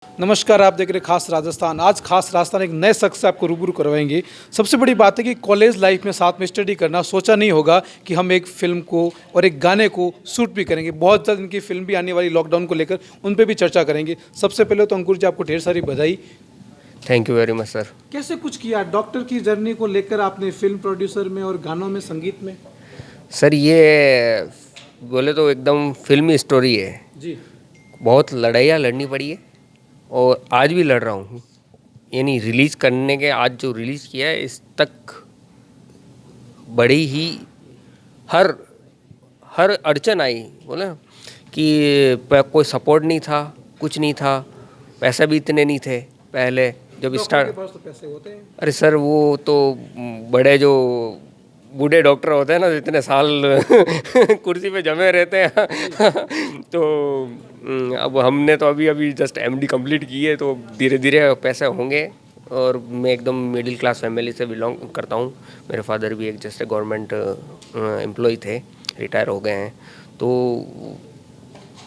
नमस्कार, आप देख रहे हैं खास राजस्थान। आज खास राजस्थान एक नए शख्स से आपको रूबरू करवाएंगे। सबसे बड़ी बात है कि कॉलेज लाइफ में साथ में स्टडी करना सोचा नहीं होगा कि हम एक फ़िल्म को और एक गाने को शूट भी करेंगे। बहुत जल्द इनकी फ़िल्म भी आने वाली लॉकडाउन को लेकर, उन पे भी चर्चा करेंगे। सबसे पहले तो अंकुर जी, आपको ढेर सारी बधाई। Thank you very much sir. कैसे कुछ किया डॉक्टर की जर्नी को लेकर आपने, फ़िल्म प्रोड्यूसर में और गानों में, संगीत में? सर ये बोले तो एकदम फिल्मी स्टोरी है। जी। बहुत लड़ाइयाँ लड़नी पड़ी है और आज भी लड़ रहा हूँ। यानी रिलीज़ करने के आज जो रिलीज़ किया है इस तक बड़ी ही हर हर अड़चन आई, बोले ना कि कोई सपोर्ट नहीं था, कुछ नहीं था, पैसे भी इतने नहीं थे पहले जब डॉक्टर के स्टार्ट। पास तो पैसे होते हैं। अरे सर वो तो बड़े जो बूढ़े डॉक्टर होते हैं ना, इतने साल कुर्सी पे जमे रहते हैं तो अब हमने तो अभी अभी जस्ट एमडी कंप्लीट की है, तो धीरे धीरे पैसे होंगे। और मैं एकदम मिडिल क्लास फैमिली से बिलोंग करता हूँ। मेरे फादर भी एक जस्ट गवर्नमेंट एम्प्लॉय थे, रिटायर हो गए हैं। तो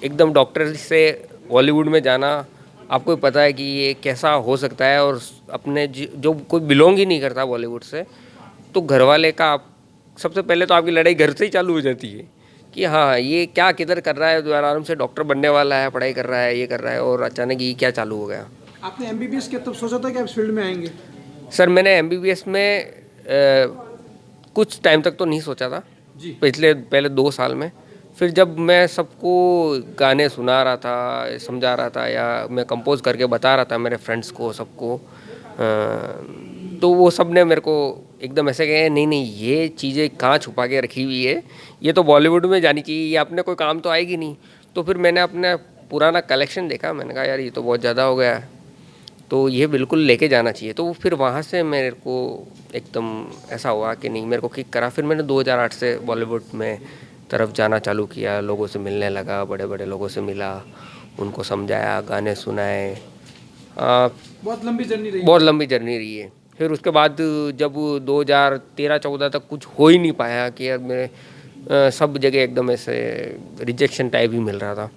एकदम डॉक्टर से बॉलीवुड में जाना, आपको भी पता है कि ये कैसा हो सकता है। और अपने जो कोई बिलोंग ही नहीं करता बॉलीवुड से, तो घर वाले का आप सबसे पहले तो आपकी लड़ाई घर से ही चालू हो जाती है कि हाँ ये क्या किधर कर रहा है, जो आराम से डॉक्टर बनने वाला है, पढ़ाई कर रहा है, ये कर रहा है, और अचानक ये क्या चालू हो गया। आपने एमबीबीएस किया तब सोचा था कि आप इस फील्ड में आएंगे? सर मैंने एमबीबीएस में कुछ टाइम तक तो नहीं सोचा था, जी। पहले 2 साल में। फिर जब मैं सबको गाने सुना रहा था, समझा रहा था, या मैं कंपोज करके बता रहा था मेरे फ्रेंड्स को, सबको, तो वो सब ने मेरे को एकदम ऐसे कहे, नहीं नहीं ये चीज़ें कहाँ छुपा के रखी हुई है, ये तो बॉलीवुड में जानी चाहिए, ये अपने कोई काम तो आएगी नहीं। तो फिर मैंने अपना पुराना कलेक्शन देखा, मैंने कहा यार ये तो बहुत ज़्यादा हो गया है, तो ये बिल्कुल लेके जाना चाहिए। तो फिर वहाँ से मेरे को एकदम ऐसा हुआ कि नहीं, मेरे को किक करा। फिर मैंने 2008 से बॉलीवुड में तरफ जाना चालू किया, लोगों से मिलने लगा, बड़े बड़े लोगों से मिला, उनको समझाया, गाने सुनाए। बहुत लंबी जर्नी रही। बहुत लंबी जर्नी रही है। फिर उसके बाद जब 2013-14 तक कुछ हो ही नहीं पाया कि यार मैं सब जगह एकदम ऐसे रिजेक्शन टाइप ही मिल रहा था।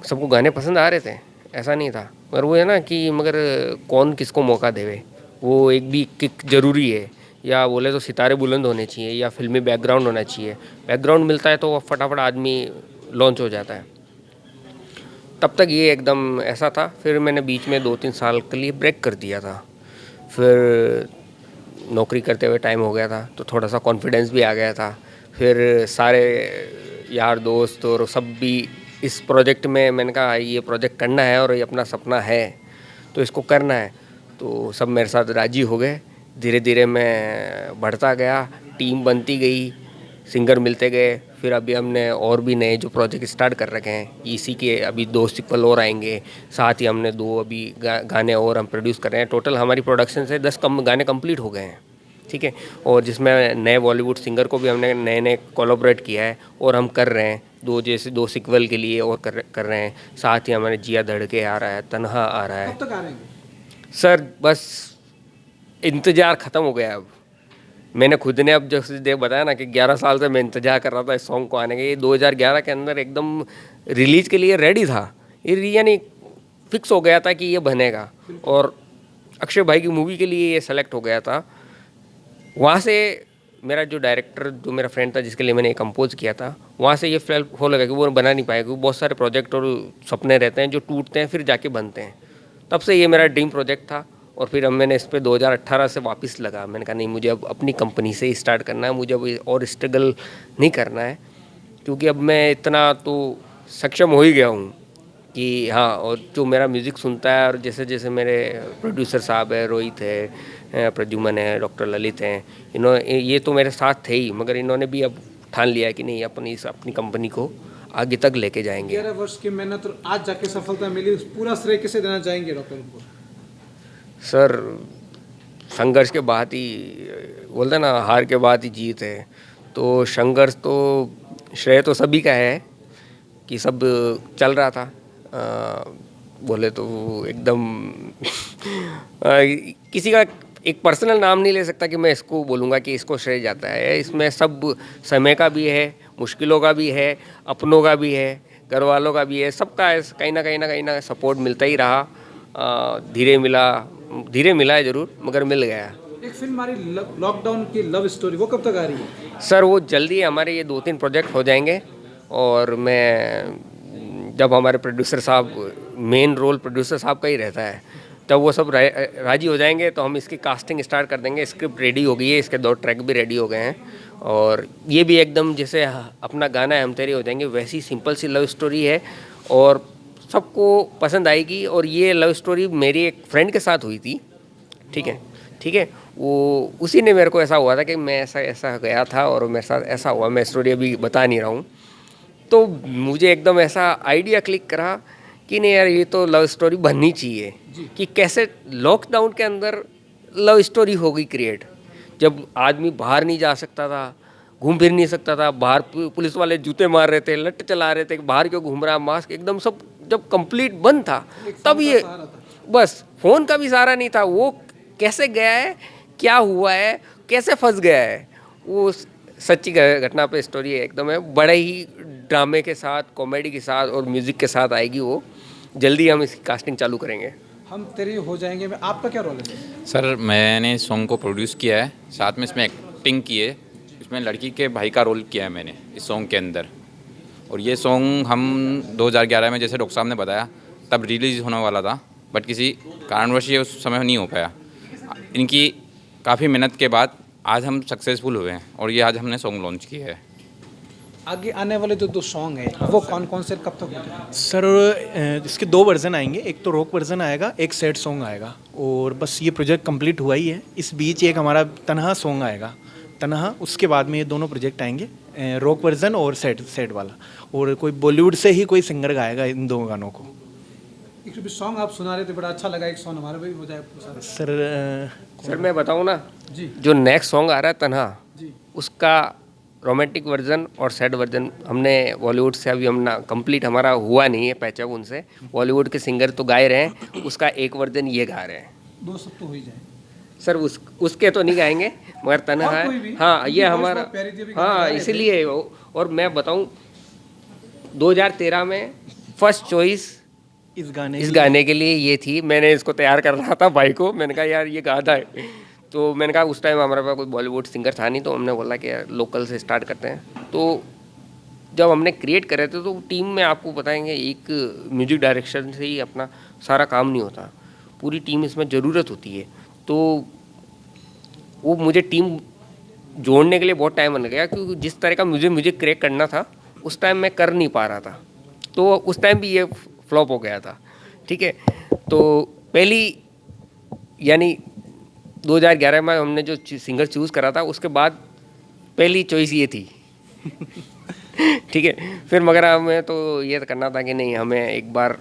सबको गाने पसंद आ रहे थे, ऐसा नहीं था, मगर वो है ना कि मगर कौन किसको मौका देवे, वो एक भी किक ज़रूरी है। या बोले तो सितारे बुलंद होने चाहिए, या फिल्मी बैकग्राउंड होना चाहिए। बैकग्राउंड मिलता है तो फटाफट आदमी लॉन्च हो जाता है। तब तक ये एकदम ऐसा था। फिर मैंने बीच में 2-3 साल के लिए ब्रेक कर दिया था। फिर नौकरी करते हुए टाइम हो गया था, तो थोड़ा सा कॉन्फिडेंस भी आ गया था। फिर सारे यार दोस्त और सब भी इस प्रोजेक्ट में, मैंने कहा ये प्रोजेक्ट करना है और ये अपना सपना है, तो इसको करना है। तो सब मेरे साथ राजी हो गए। धीरे धीरे मैं बढ़ता गया, टीम बनती गई, सिंगर मिलते गए। फिर अभी हमने और भी नए जो प्रोजेक्ट स्टार्ट कर रखे हैं, इसी के अभी 2 सीक्वल और आएंगे। साथ ही हमने 2 अभी गाने और हम प्रोड्यूस कर रहे हैं। टोटल हमारी प्रोडक्शन से 10 गाने कंप्लीट हो गए हैं, ठीक है। और जिसमें नए बॉलीवुड सिंगर को भी हमने नए नए कोलैबोरेट किया है, और हम कर रहे हैं 2 सीक्वल के लिए और कर रहे हैं। साथ ही हमारे जिया धड़के आ रहा है, तन्हा आ रहा है। कब तक आ रहे हैं? सर बस इंतज़ार ख़त्म हो गया अब। मैंने खुद ने अब जैसे देख बताया ना कि 11 साल से मैं इंतजार कर रहा था इस सॉन्ग को आने के। ये 2011 के अंदर एकदम रिलीज के लिए रेडी था, ये यानी फिक्स हो गया था कि ये बनेगा। और अक्षय भाई की मूवी के लिए ये सेलेक्ट हो गया था। वहाँ से मेरा जो डायरेक्टर, जो मेरा फ्रेंड था जिसके लिए मैंने ये कंपोज किया था, वहाँ से ये फेल हो लगा कि वो बना नहीं पाएगा, क्योंकि बहुत सारे प्रोजेक्ट और सपने रहते हैं जो टूटते हैं फिर जाके बनते हैं। तब से ये मेरा ड्रीम प्रोजेक्ट था। और फिर अब मैंने इस पर 2018 से वापस लगा। मैंने कहा नहीं, मुझे अब अपनी कंपनी से ही स्टार्ट करना है, मुझे अब और स्ट्रगल नहीं करना है, क्योंकि अब मैं इतना तो सक्षम हो ही गया हूँ कि हाँ। और जो मेरा म्यूज़िक सुनता है, और जैसे जैसे मेरे प्रोड्यूसर साहब है, रोहित है, प्रद्युमन है, डॉक्टर ललित हैं, इन्होंने ये तो मेरे साथ थे ही, मगर इन्होंने भी अब ठान लिया है कि नहीं, अपनी कंपनी को आगे तक लेके जाएंगे। 11 वर्ष की मेहनत और आज जाके सफलता मिली, पूरा श्रेय किसे देना चाहेंगे डॉक्टर को? सर संघर्ष के बाद ही, बोलते ना हार के बाद ही जीत है, तो संघर्ष तो श्रेय तो सभी का है कि सब चल रहा था। बोले तो एकदम किसी का एक पर्सनल नाम नहीं ले सकता कि मैं इसको बोलूँगा कि इसको श्रेय जाता है। इसमें सब समय का भी है, मुश्किलों का भी है, अपनों का भी है, घर वालों का भी है, सबका है। कहीं ना कहीं सपोर्ट मिलता ही रहा। धीरे मिला है ज़रूर, मगर मिल गया। एक फिल्म हमारी लॉकडाउन की लव स्टोरी, वो कब तक आ रही है? सर वो जल्दी हमारे ये 2-3 प्रोजेक्ट हो जाएंगे, और मैं जब हमारे प्रोड्यूसर साहब, मेन रोल प्रोड्यूसर साहब का ही रहता है, तब वो सब राजी हो जाएंगे तो हम इसकी कास्टिंग स्टार्ट कर देंगे। स्क्रिप्ट रेडी हो गई है, इसके 2 ट्रैक भी रेडी हो गए हैं, और ये भी एकदम जैसे अपना गाना है हम तेरे हो जाएंगे वैसी सिंपल सी लव स्टोरी है, और सबको पसंद आएगी। और ये लव स्टोरी मेरी एक फ्रेंड के साथ हुई थी, ठीक है, वो उसी ने मेरे को ऐसा हुआ था कि मैं ऐसा गया था और मेरे साथ ऐसा हुआ, मैं स्टोरी अभी बता नहीं रहा हूँ। तो मुझे एकदम ऐसा आइडिया क्लिक करा कि नहीं यार, ये तो लव स्टोरी बननी चाहिए, कि कैसे लॉकडाउन के अंदर लव स्टोरी हो गई क्रिएट। जब आदमी बाहर नहीं जा सकता था, घूम फिर नहीं सकता था, बाहर पुलिस वाले जूते मार रहे थे, लट चला रहे थे, बाहर क्यों घूम रहा, मास्क एकदम सब जब कंप्लीट बंद था, तब ये बस फ़ोन का भी सहारा नहीं था। वो कैसे गया है, क्या हुआ है, कैसे फंस गया है, वो सच्ची घटना पे स्टोरी है एकदम है। बड़े ही ड्रामे के साथ, कॉमेडी के साथ और म्यूज़िक के साथ आएगी वो। जल्दी हम इसकी कास्टिंग चालू करेंगे। हम तेरे हो जाएंगे में आपका क्या रोल है? सर मैंने सॉन्ग को प्रोड्यूस किया है, साथ में इसमें एक्टिंग की है। इसमें लड़की के भाई का रोल किया है मैंने इस सॉन्ग के अंदर। और ये सॉन्ग हम 2011 में, जैसे डॉक्टर साहब ने बताया, तब रिलीज़ होने वाला था, बट किसी कारणवश ये उस समय नहीं हो पाया। इनकी काफ़ी मेहनत के बाद आज हम सक्सेसफुल हुए हैं, और ये आज हमने सॉन्ग लॉन्च किया है। आगे आने वाले जो 2 सॉन्ग हैं वो कौन कौन से, कब तक होंगे? सर इसके 2 वर्जन आएंगे, एक तो रॉक वर्जन आएगा, एक सैड सॉन्ग आएगा, और बस ये प्रोजेक्ट कंप्लीट हुआ ही है। इस बीच एक हमारा तन्हा सॉन्ग आएगा, तन्हा, उसके बाद में ये दोनों प्रोजेक्ट आएंगे, रॉक वर्जन और सैड वाला। और कोई बॉलीवुड से ही कोई सिंगर गाएगा इन 2 गानों को। एक भी सॉन्ग आप सुना रहे थे, बड़ा अच्छा लगा, एक सॉन्ग हमारा भी हो जाए सर मैं बताऊँ ना जी। जो नेक्स्ट सॉन्ग आ रहा है तन्हा, जी। उसका रोमांटिक वर्जन और सैड वर्जन हमने बॉलीवुड से अभी हम कंप्लीट हमारा हुआ नहीं है पैचअप उनसे। बॉलीवुड के सिंगर तो गाए रहे हैं, उसका एक वर्जन ये गा रहे हैं। 2 सब तो हो ही जाए सर उसके तो नहीं गाएंगे, मगर तन्हा और कोई भी? है, हाँ ये क्योंकि हमारा, बहुत प्यारी थी, अभी गाना हाँ गा रहे थे। इसीलिए। और मैं बताऊं 2013 में फर्स्ट चॉइस इस गाने के लिए ये थी। मैंने इसको तैयार कर रहा था भाई को, मैंने कहा यार ये गाना है, तो मैंने कहा उस टाइम हमारे पास कोई बॉलीवुड सिंगर था नहीं, तो हमने बोला कि यार लोकल से स्टार्ट करते हैं। तो जब हमने क्रिएट करे थे तो टीम में आपको बताएंगे, एक म्यूजिक डायरेक्शन से ही अपना सारा काम नहीं होता, पूरी टीम इसमें ज़रूरत होती है। तो वो मुझे टीम जोड़ने के लिए बहुत टाइम लग गया, क्योंकि जिस तरह का म्यूजिक क्रिएट करना था उस टाइम मैं कर नहीं पा रहा था, तो उस टाइम भी ये फ्लॉप हो गया था, ठीक है। तो पहली यानी 2011 में हमने जो सिंगर चूज़ करा था, उसके बाद पहली चॉइस ये थी ठीक है। फिर मगर हमें तो ये करना था कि नहीं, हमें एक बार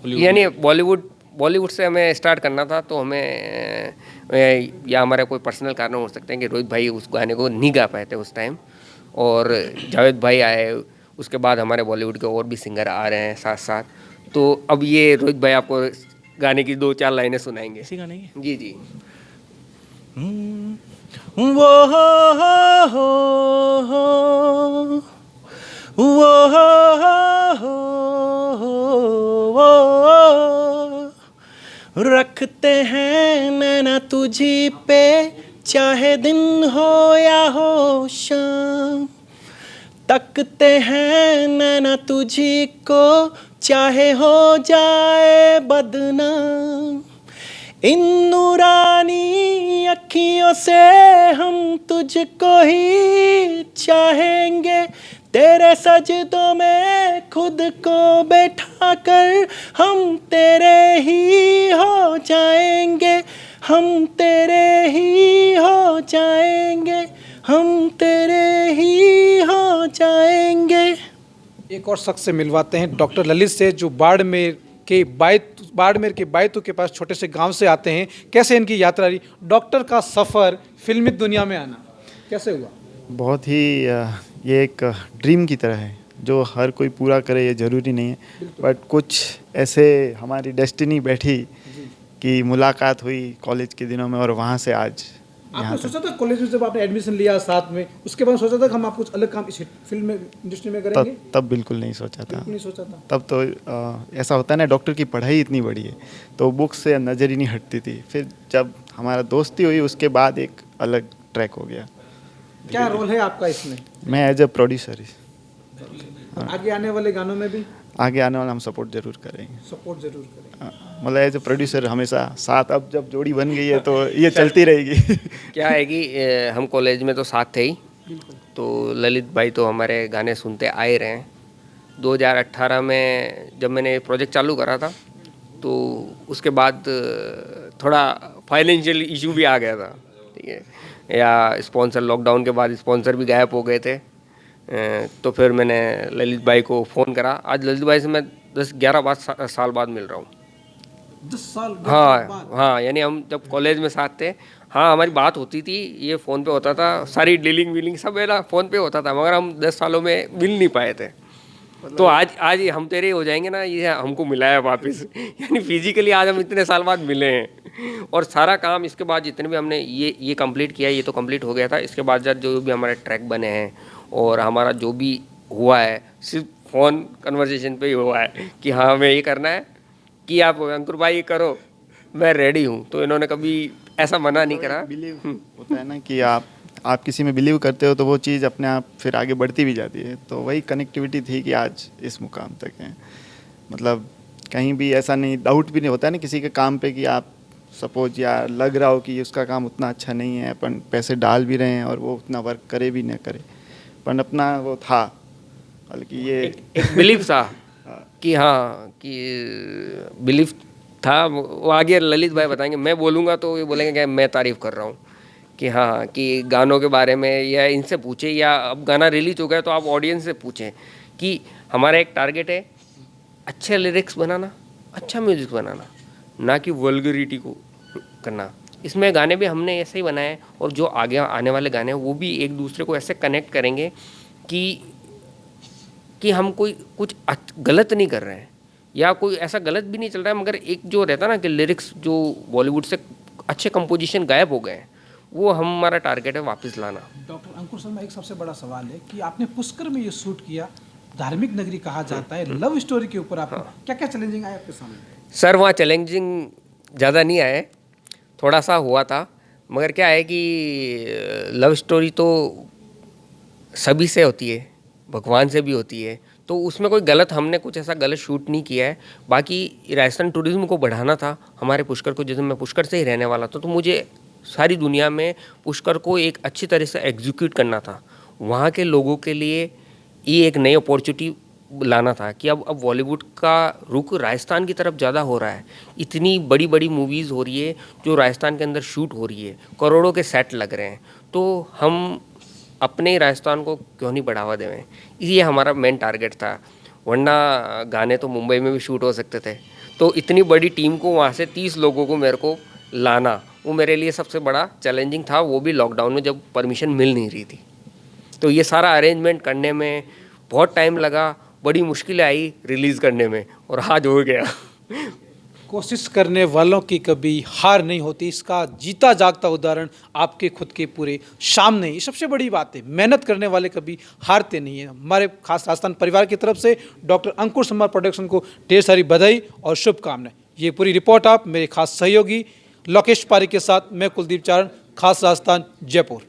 यानी बॉलीवुड से हमें स्टार्ट करना था। तो हमें या हमारे कोई पर्सनल कारण हो सकते हैं कि रोहित भाई उस गाने को नहीं गा पाए थे उस टाइम, और जावेद भाई आए, उसके बाद हमारे बॉलीवुड के और भी सिंगर आ रहे हैं साथ साथ। तो अब ये रोहित भाई आपको गाने की 2-4 लाइनें सुनाएंगे। इसी गाने की? जी जी। वो रखते हैं नैना तुझी पे, चाहे दिन हो या हो शाम, तकते हैं नैना तुझी को, चाहे हो जाए बदनाम। इन नूरानी अखियों से हम तुझको ही चाहेंगे, तेरे सजदों में खुद को बैठा कर हम तेरे ही हो जाएंगे, हम तेरे ही हो जाएंगे, हम तेरे ही हो जाएंगे। एक और शख्स से मिलवाते हैं, डॉक्टर ललित से, जो बाड़मेर के बायतू के पास छोटे से गांव से आते हैं। कैसे इनकी यात्रा रही, डॉक्टर का सफ़र फिल्मी दुनिया में आना कैसे हुआ? बहुत ही ये एक ड्रीम की तरह है, जो हर कोई पूरा करे ये ज़रूरी नहीं है, बट कुछ ऐसे हमारी डेस्टिनी बैठी कि मुलाकात हुई कॉलेज के दिनों में, और वहाँ से आज आपने सोचा था कॉलेज में जब आपने एडमिशन लिया साथ में, उसके बाद सोचा था कि हम आप कुछ अलग काम इस फिल्म में इंडस्ट्री में करेंगे? तब बिल्कुल नहीं सोचा था। बिल्कुल नहीं सोचा था। तब तो ऐसा होता है ना, डॉक्टर की पढ़ाई इतनी बड़ी है तो बुक्स से नज़र ही नहीं हटती थी। फिर जब हमारा दोस्ती हुई उसके बाद एक अलग ट्रैक हो गया। क्या रोल है आपका इसमें? मैं एज ए प्रोड्यूसर ही, आगे आने वाले गानों में भी आगे आने वाला हम सपोर्ट जरूर करेंगे। सपोर्ट जरूर करेंगे। मतलब एज ए प्रोड्यूसर हमेशा साथ, अब जब जोड़ी बन गई है तो ये चलती रहेगी। क्या है कि हम कॉलेज में तो साथ थे ही, तो ललित भाई तो हमारे गाने सुनते आए रहे हैं। 2018 में जब मैंने प्रोजेक्ट चालू करा था तो उसके बाद थोड़ा फाइनेंशियल इशू भी आ गया था, ठीक है, या स्पॉन्सर, लॉकडाउन के बाद स्पॉन्सर भी गायब हो गए थे। तो फिर मैंने ललित भाई को फ़ोन करा। आज ललित भाई से मैं 10-11 साल बाद मिल रहा हूँ। 10 साल हाँ हाँ, यानी हम जब कॉलेज में साथ थे, हाँ हमारी बात होती थी, ये फ़ोन पे होता था, सारी डीलिंग वीलिंग सब मेरा फ़ोन पे होता था, मगर हम 10 सालों में मिल नहीं पाए थे। तो आज हम तेरे हो जाएंगे ना, ये हमको मिला है वापस। यानी फिजिकली आज हम इतने साल बाद मिले हैं। और सारा काम इसके बाद जितने भी हमने ये कंप्लीट किया, ये तो कंप्लीट हो गया था। इसके बाद जो भी हमारे ट्रैक बने हैं और हमारा जो भी हुआ है, सिर्फ फ़ोन कन्वर्सेशन पे ही हुआ है कि हाँ हमें ये करना है, कि आप अंकुर भाई ये करो, मैं रेडी हूँ। तो इन्होंने कभी ऐसा मना नहीं करा। बिलीव होता है ना कि आप किसी में बिलीव करते हो तो वो चीज़ अपने आप फिर आगे बढ़ती भी जाती है। तो वही कनेक्टिविटी थी कि आज इस मुकाम तक है। मतलब कहीं भी ऐसा नहीं, डाउट भी नहीं होता है ना किसी के काम पे कि आप सपोज या लग रहा हो कि उसका काम उतना अच्छा नहीं है, अपन पैसे डाल भी रहे हैं और वो उतना वर्क करे भी ना करे, पर अपना वो था, बल्कि ये एक बिलीफ था कि हाँ, कि बिलीफ था। वो आगे ललित भाई बताएंगे, मैं बोलूँगा तो ये बोलेंगे कि मैं तारीफ़ कर रहा हूँ, कि हाँ, कि गानों के बारे में या इनसे पूछे, या अब गाना रिलीज हो गया तो आप ऑडियंस से पूछें कि हमारा एक टारगेट है अच्छे लिरिक्स बनाना, अच्छा म्यूज़िक बनाना, ना कि वल्गरिटी को करना। इसमें गाने भी हमने ऐसे ही बनाए, और जो आगे आने वाले गाने हैं वो भी एक दूसरे को ऐसे कनेक्ट करेंगे कि हम कुछ गलत नहीं कर रहे हैं, या कोई ऐसा गलत भी नहीं चल रहा है, मगर एक जो रहता ना कि लिरिक्स जो बॉलीवुड से अच्छे कंपोजिशन गायब हो गए हैं, वो हमारा टारगेट है वापस लाना। डॉक्टर अंकुर शर्मा, एक सबसे बड़ा सवाल है कि आपने पुष्कर में ये शूट किया, धार्मिक नगरी कहा जाता है, लव स्टोरी के ऊपर आपको क्या क्या चैलेंजिंग आया आपके सामने? सर वहाँ चैलेंजिंग ज़्यादा नहीं आए, थोड़ा सा हुआ था, मगर क्या है कि लव स्टोरी तो सभी से होती है, भगवान से भी होती है, तो उसमें कोई गलत, हमने कुछ ऐसा गलत शूट नहीं किया है। बाकी राजस्थान टूरिज्म को बढ़ाना था हमारे पुष्कर को, जैसे मैं पुष्कर से ही रहने वाला था, तो मुझे सारी दुनिया में पुष्कर को एक अच्छी तरह से एग्जीक्यूट करना था। वहाँ के लोगों के लिए ये एक नई अपॉर्चुनिटी लाना था कि अब बॉलीवुड का रुख राजस्थान की तरफ ज़्यादा हो रहा है। इतनी बड़ी बड़ी मूवीज़ हो रही है जो राजस्थान के अंदर शूट हो रही है, करोड़ों के सेट लग रहे हैं, तो हम अपने ही राजस्थान को क्यों नहीं बढ़ावा देवें, ये हमारा मेन टारगेट था। वरना गाने तो मुंबई में भी शूट हो सकते थे। तो इतनी बड़ी टीम को वहाँ से 30 लोगों को मेरे को लाना, वो मेरे लिए सबसे बड़ा चैलेंजिंग था, वो भी लॉकडाउन में जब परमिशन मिल नहीं रही थी। तो ये सारा अरेंजमेंट करने में बहुत टाइम लगा, बड़ी मुश्किलें आई रिलीज़ करने में, और आज हो गया। कोशिश करने वालों की कभी हार नहीं होती, इसका जीता जागता उदाहरण आपके खुद के पूरे सामने। ये सबसे बड़ी बात है, मेहनत करने वाले कभी हारते नहीं हैं। हमारे खास राजस्थान परिवार की तरफ से डॉक्टर अंकुर शर्मा प्रोडक्शन को ढेर सारी बधाई और शुभकामनाएं। ये पूरी रिपोर्ट आप मेरे खास सहयोगी लोकेश पारी के साथ मैं कुलदीप चारण, खास राजस्थान, जयपुर।